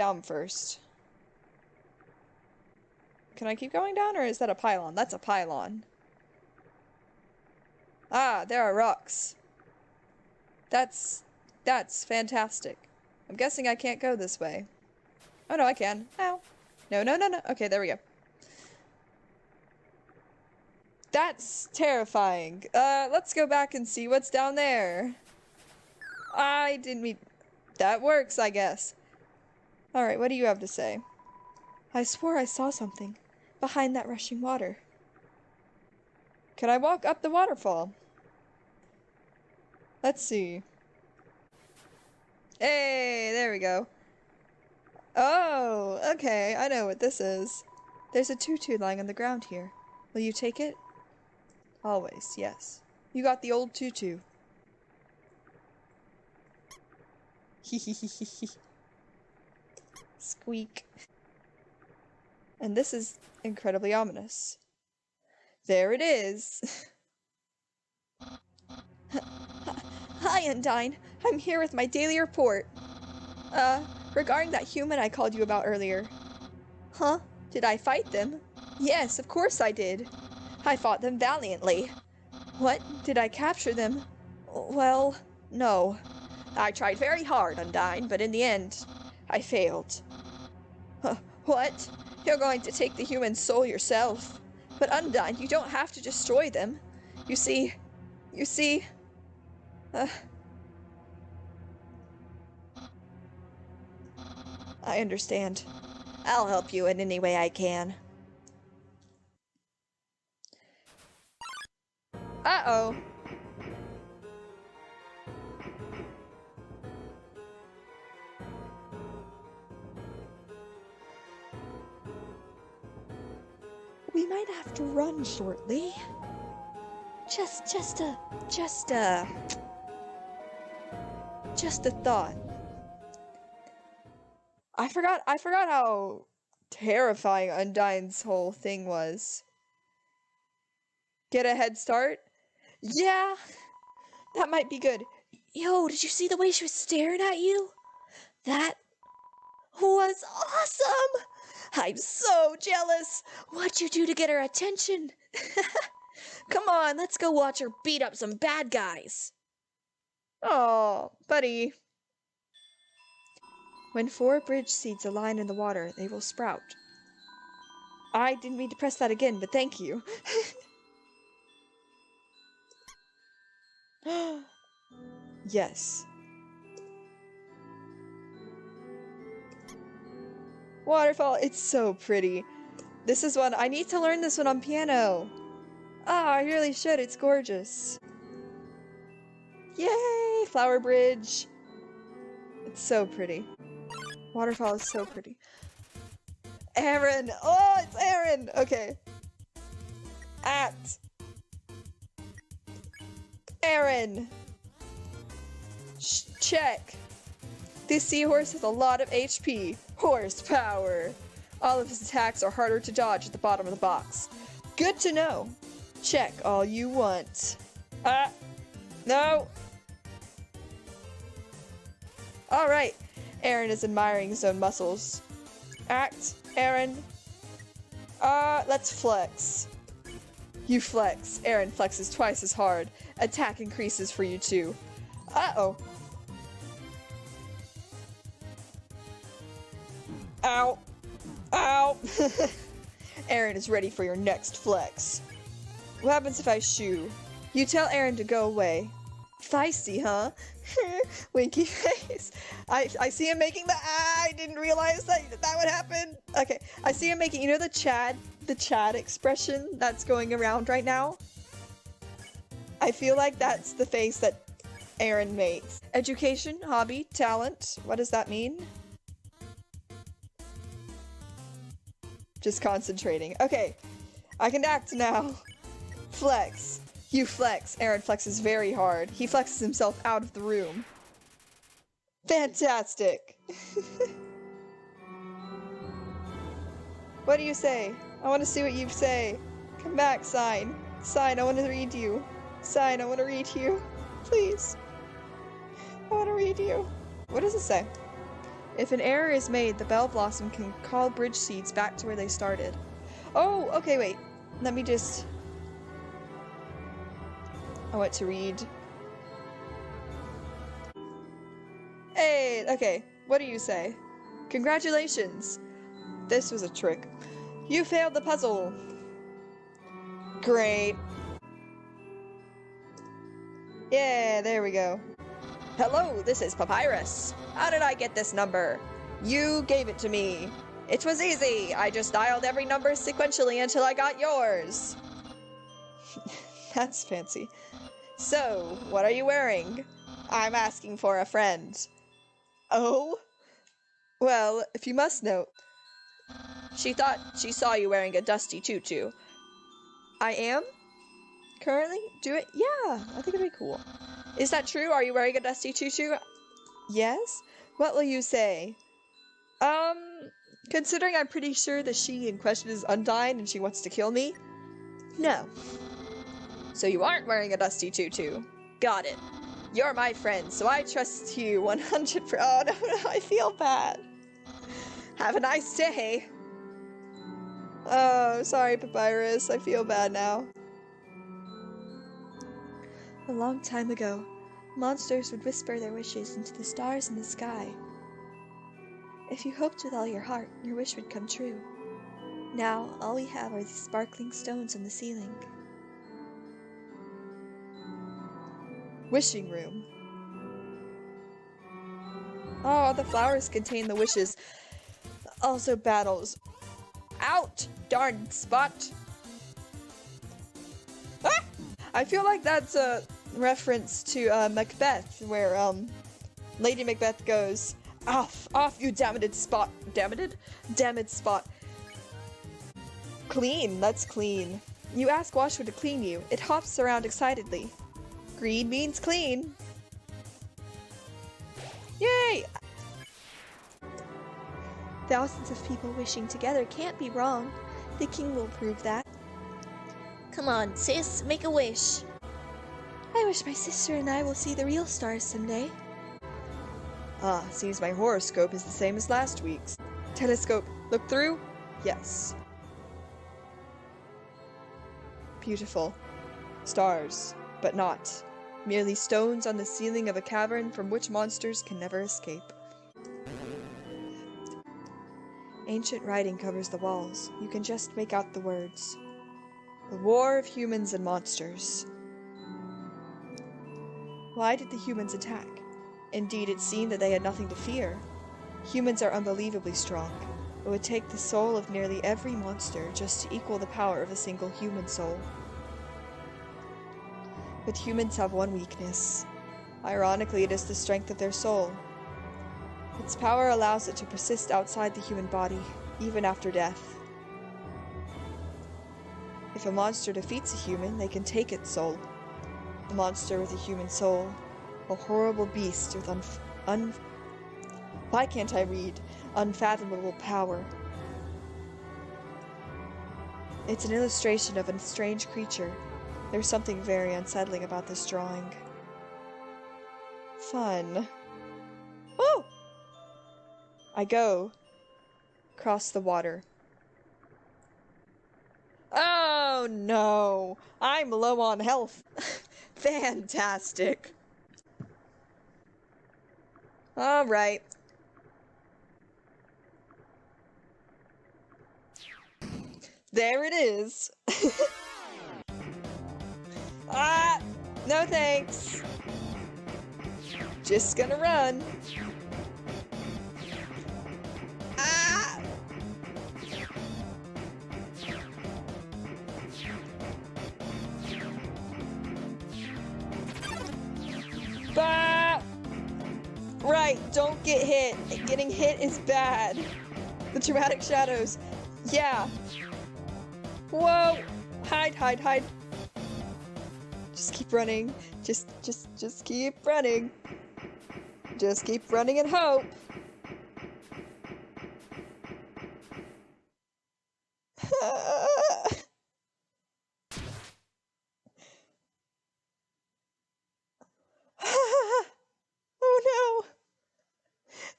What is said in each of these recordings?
down first. Can I keep going down, or is that a pylon? That's a pylon. Ah, there are rocks. That's fantastic. I'm guessing I can't go this way. Oh no, I can. Ow. No, no, no, no. Okay, there we go. That's terrifying. Let's go back and see what's down there. I didn't mean... That works, I guess. Alright, what do you have to say? I swore I saw something behind that rushing water. Can I walk up the waterfall? Let's see. Hey, there we go. Oh, okay, I know what this is. There's a tutu lying on the ground here. Will you take it? Always, yes. You got the old tutu. Hehehehe. Squeak. And this is incredibly ominous. There it is. Hi, Undyne. I'm here with my daily report. Regarding that human I called you about earlier. Huh? Did I fight them? Yes, of course I did. I fought them valiantly. What? Did I capture them? Well, no. I tried very hard, Undyne, but in the end, I failed. What? You're going to take the human soul yourself. But Undyne, you don't have to destroy them. You see... I understand. I'll help you in any way I can. Uh-oh. We might have to run shortly. Just a thought. I forgot how terrifying Undyne's whole thing was. Get a head start? Yeah, that might be good. Yo, did you see the way she was staring at you? That was awesome! I'm so jealous! What'd you do to get her attention? Come on, let's go watch her beat up some bad guys. Oh, buddy. When 4 bridge seeds align in the water, they will sprout. I didn't mean to press that again, but thank you. Yes. Waterfall, it's so pretty. This is one, I need to learn this one on piano. Ah, I really should, it's gorgeous. Yay, flower bridge. It's so pretty. Waterfall is so pretty. Aaron, oh, it's Aaron. Okay. Aaron. Check. This seahorse has a lot of HP. Horsepower. All of his attacks are harder to dodge at the bottom of the box. Good to know. Check all you want. No. Alright. Aaron is admiring his own muscles. Aaron. Let's flex. You flex. Aaron flexes twice as hard. Attack increases for you too. Uh-oh. Ow. Ow. Aaron is ready for your next flex. What happens if I shoo? You tell Aaron to go away. Feisty, huh? Winky face. I see him making the I didn't realize that would happen. Okay, I see him making, you know, the Chad expression that's going around right now? I feel like that's the face that Aaron makes. Education, hobby, talent. What does that mean? Just concentrating. Okay, I can act now. Flex. You flex. Aaron flexes very hard. He flexes himself out of the room. Fantastic! What do you say? I want to see what you say. Come back, Sign. Sign, I want to read you. Sign, I want to read you. Please. I want to read you. What does it say? If an error is made, the bell blossom can call bridge seeds back to where they started. Oh, okay, wait. Let me just... I want to read. Hey, okay. What do you say? Congratulations. This was a trick. You failed the puzzle. Great. Yeah, there we go. Hello, this is Papyrus. How did I get this number? You gave it to me. It was easy. I just dialed every number sequentially until I got yours. That's fancy. So, what are you wearing? I'm asking for a friend. Oh? Well, if you must know, she thought she saw you wearing a dusty tutu. I am? Currently? Do it? Yeah, I think it'd be cool. Is that true? Are you wearing a dusty tutu? Yes? What will you say? Considering I'm pretty sure the she in question is Undyne and she wants to kill me? No. So you aren't wearing a dusty tutu. Got it. You're my friend, so I trust you 100%. Oh no, I feel bad. Have a nice day. Oh, sorry, Papyrus. I feel bad now. A long time ago, monsters would whisper their wishes into the stars in the sky. If you hoped with all your heart, your wish would come true. Now, all we have are these sparkling stones on the ceiling. Wishing room. Oh, the flowers contain the wishes. Also battles. Out! Darn spot! Ah! I feel like that's a reference to Macbeth, where Lady Macbeth goes, "Off, off, you damned spot, damned spot." Clean, let's clean. You ask Washwood to clean you. It hops around excitedly. Green means clean. Yay! Thousands of people wishing together can't be wrong. The king will prove that. Come on, sis, make a wish. I wish my sister and I will see the real stars someday. Ah, seems my horoscope is the same as last week's. Telescope, look through? Yes. Beautiful. Stars, but not. Merely stones on the ceiling of a cavern from which monsters can never escape. Ancient writing covers the walls. You can just make out the words. The war of humans and monsters. Why did the humans attack? Indeed, it seemed that they had nothing to fear. Humans are unbelievably strong. It would take the soul of nearly every monster just to equal the power of a single human soul. But humans have one weakness. Ironically, it is the strength of their soul. Its power allows it to persist outside the human body, even after death. If a monster defeats a human, they can take its soul. A monster with a human soul. A horrible beast with why can't I read? Unfathomable power. It's an illustration of a strange creature. There's something very unsettling about this drawing. Fun. Oh! I go. Cross the water. Oh no! I'm low on health. Fantastic. Alright. There it is. Ah! No thanks. Just gonna run. Ah! Bah! Right, don't get hit. Getting hit is bad. The dramatic shadows. Yeah. Whoa! Hide, hide, hide. Just keep running. Just keep running. Just keep running and hope. Oh no!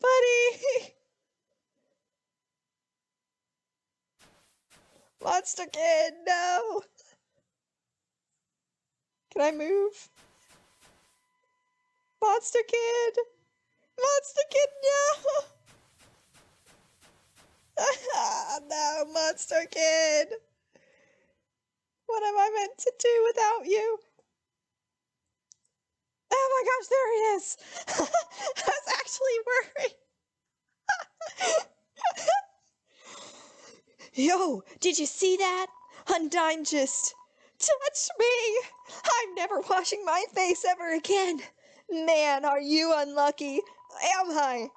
Buddy! Monster Kid, no! Can I move? Monster Kid! Monster Kid, no! No, Monster Kid! What am I meant to do without you? Oh my gosh, there he is! I was actually worried. Yo, did you see that? Undyne just touched me! I'm never washing my face ever again! Man, are you unlucky? Am I?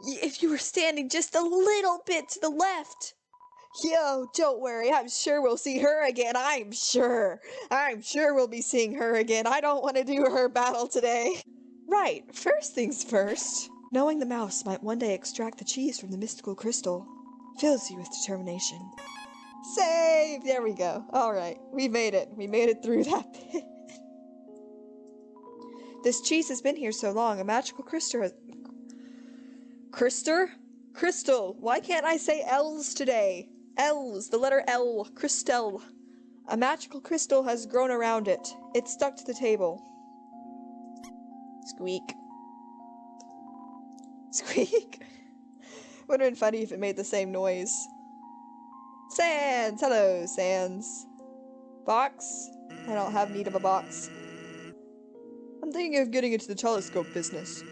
If you were standing just a little bit to the left. Yo, don't worry, I'm sure we'll see her again, I'm sure we'll be seeing her again. I don't want to do her battle today. Right, first things first. Knowing the mouse might one day extract the cheese from the mystical crystal fills you with determination. Save! There we go. Alright, we made it. We made it through that pit. This cheese has been here so long, a magical crystal has... Crystal! Why can't I say L's today? L's, the letter L. Crystal. A magical crystal has grown around it. It's stuck to the table. Squeak. Squeak. Would have been funny if it made the same noise. Sans! Hello, Sans. Box? I don't have need of a box. I'm thinking of getting into the telescope business.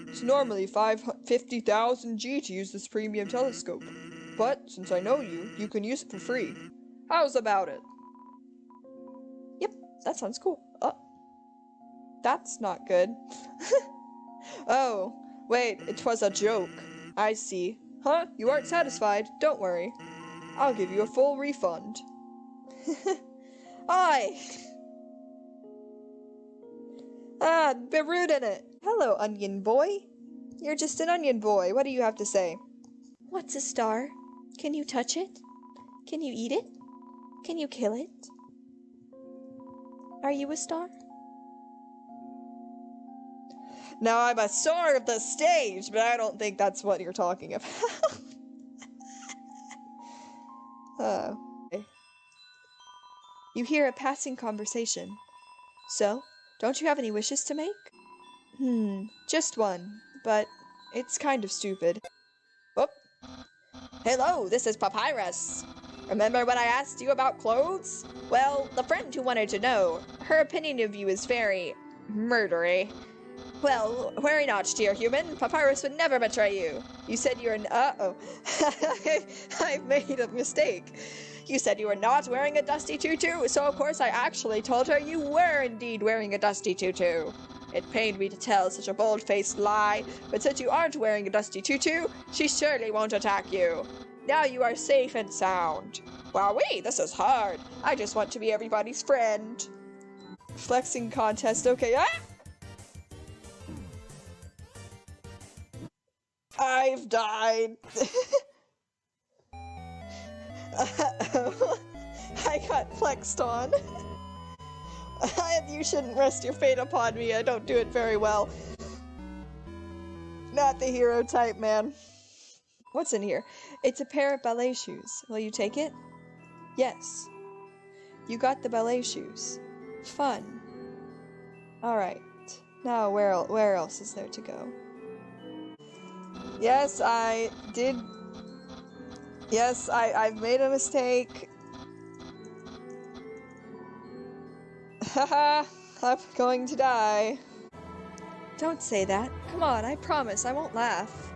It's normally 50,000 G to use this premium telescope. But, since I know you, you can use it for free. How's about it? Yep, that sounds cool. Oh. That's not good. Oh, wait, it was a joke. I see. Huh? You aren't satisfied? Don't worry. I'll give you a full refund. Aye! Ah, bit rude in it. Hello, onion boy. You're just an onion boy. What do you have to say? What's a star? Can you touch it? Can you eat it? Can you kill it? Are you a star? Now, I'm a star of the stage, but I don't think that's what you're talking about. Oh. You hear a passing conversation. So, don't you have any wishes to make? Just one, but it's kind of stupid. Whoop. Hello, this is Papyrus. Remember when I asked you about clothes? Well, the friend who wanted to know, her opinion of you is very murdery. Well, worry not, dear human. Papyrus would never betray you. You said you're an— Uh-oh. I've made a mistake. You said you were not wearing a dusty tutu, so of course I actually told her you were indeed wearing a dusty tutu. It pained me to tell such a bold-faced lie, but since you aren't wearing a dusty tutu, she surely won't attack you. Now you are safe and sound. Wowee, this is hard. I just want to be everybody's friend. Flexing contest, okay, I've died. Uh-oh. I got flexed on. You shouldn't rest your fate upon me. I don't do it very well. Not the hero type, man. What's in here? It's a pair of ballet shoes. Will you take it? Yes. You got the ballet shoes. Fun. Alright. Now, where else is there to go? Yes, I did. Yes, I've made a mistake. Haha, I'm going to die. Don't say that. Come on, I promise I won't laugh.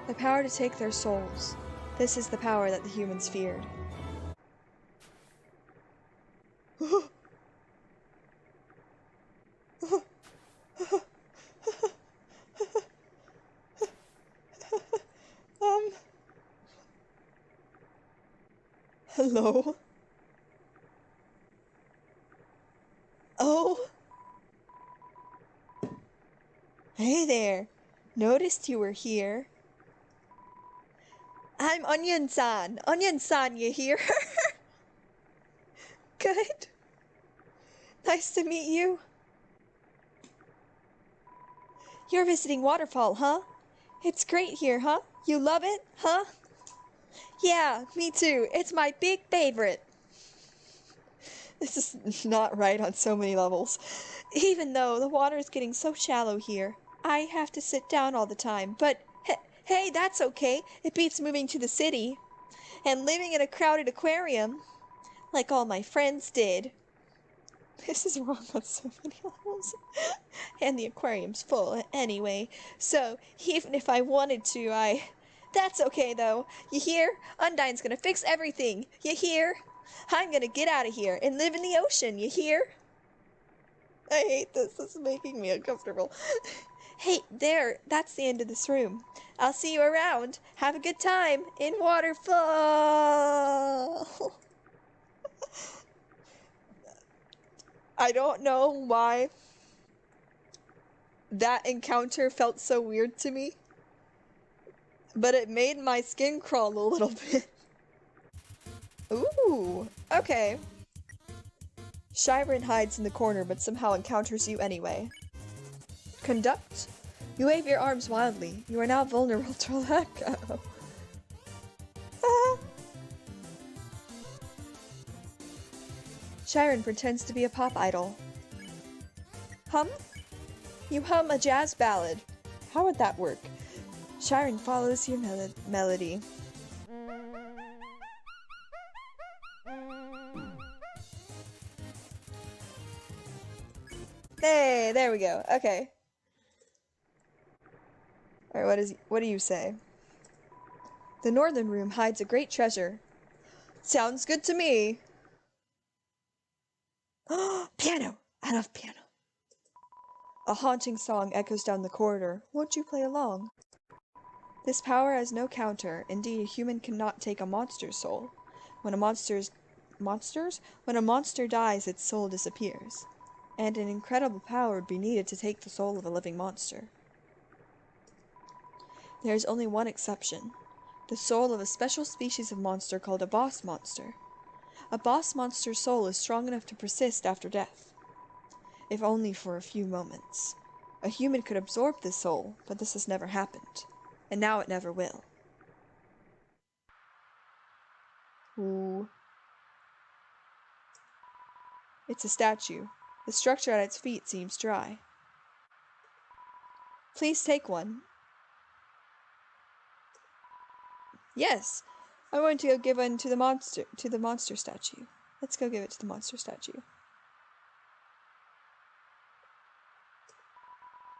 The power to take their souls. This is the power that the humans feared. Hello? Oh? Hey there. Noticed you were here. I'm Onion-san. Onion-san, you here? Good. Nice to meet you. You're visiting Waterfall, huh? It's great here, huh? You love it, huh? Yeah, me too. It's my big favorite. This is not right on so many levels. Even though the water is getting so shallow here, I have to sit down all the time. But hey, that's okay. It beats moving to the city and living in a crowded aquarium like all my friends did. This is wrong on so many levels. And the aquarium's full anyway, so even if I wanted to, That's okay though. You hear? Undyne's gonna fix everything. You hear? I'm gonna get out of here and live in the ocean. You hear? I hate this. This is making me uncomfortable. Hey, there. That's the end of this room. I'll see you around. Have a good time in Waterfall. I don't know why that encounter felt so weird to me, but it made my skin crawl a little bit. Ooh, okay. Shyren hides in the corner but somehow encounters you anyway. Conduct? You wave your arms wildly. You are now vulnerable to lack. Shyren pretends to be a pop idol. Hum? You hum a jazz ballad. How would that work? Shyren follows your melody. Hey, there we go. Okay. Alright, what do you say? The northern room hides a great treasure. Sounds good to me. Piano! I love piano. A haunting song echoes down the corridor. Won't you play along? This power has no counter. Indeed, a human cannot take a monster's soul. When a monster dies, its soul disappears. And an incredible power would be needed to take the soul of a living monster. There is only one exception. The soul of a special species of monster called a boss monster. A boss monster's soul is strong enough to persist after death, if only for a few moments. A human could absorb this soul, but this has never happened, and now it never will. Ooh. It's a statue. The structure at its feet seems dry. Please take one. Yes, I'm going to go give one to the monster statue. Let's go give it to the monster statue.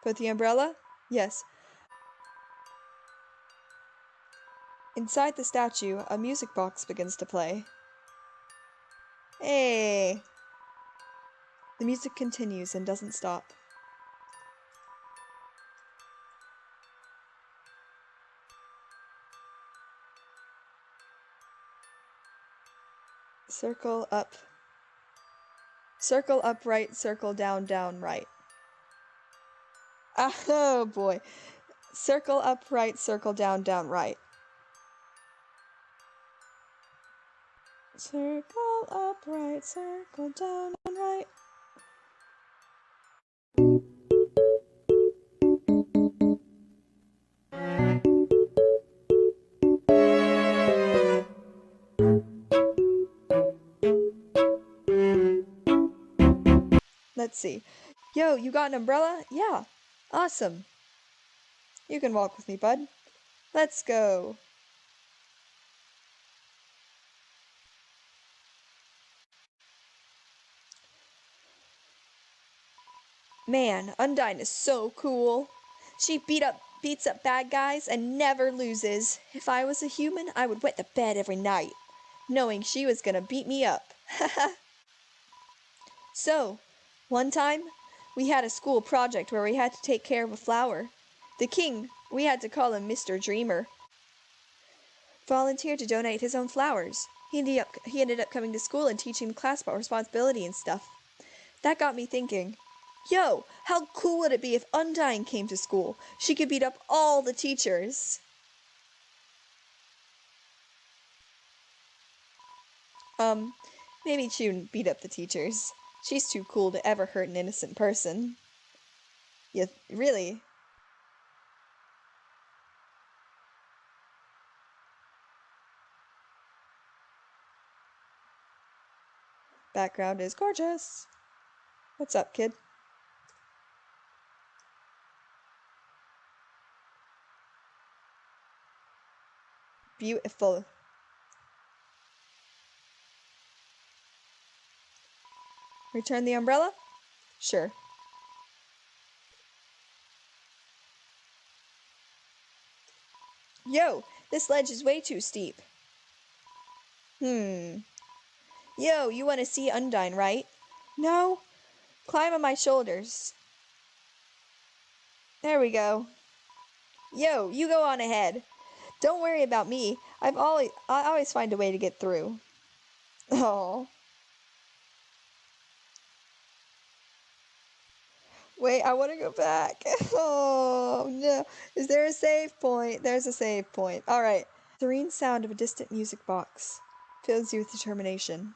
Put the umbrella? Yes. Inside the statue, a music box begins to play. Hey! The music continues and doesn't stop. Circle up. Circle up right, circle down, down right. Oh boy. Circle up right, circle down, down right. Circle up right, circle down right. Let's see. Yo, you got an umbrella? Yeah. Awesome. You can walk with me, bud. Let's go. Man, Undyne is so cool. She beats up bad guys and never loses. If I was a human, I would wet the bed every night, knowing she was gonna beat me up. So, one time, we had a school project where we had to take care of a flower. The king, we had to call him Mr. Dreamer, volunteered to donate his own flowers. He ended up coming to school and teaching the class about responsibility and stuff. That got me thinking, yo, how cool would it be if Undyne came to school? She could beat up all the teachers. Maybe she wouldn't beat up the teachers. She's too cool to ever hurt an innocent person. Yeah, really? Background is gorgeous. What's up, kid? Beautiful. Return the umbrella? Sure. Yo, this ledge is way too steep. Yo, you want to see Undyne, right? No? Climb on my shoulders. There we go. Yo, you go on ahead. Don't worry about me. I always find a way to get through. Oh. Wait, I want to go back. Oh, no. Is there a save point? There's a save point. All right. Serene sound of a distant music box fills you with determination.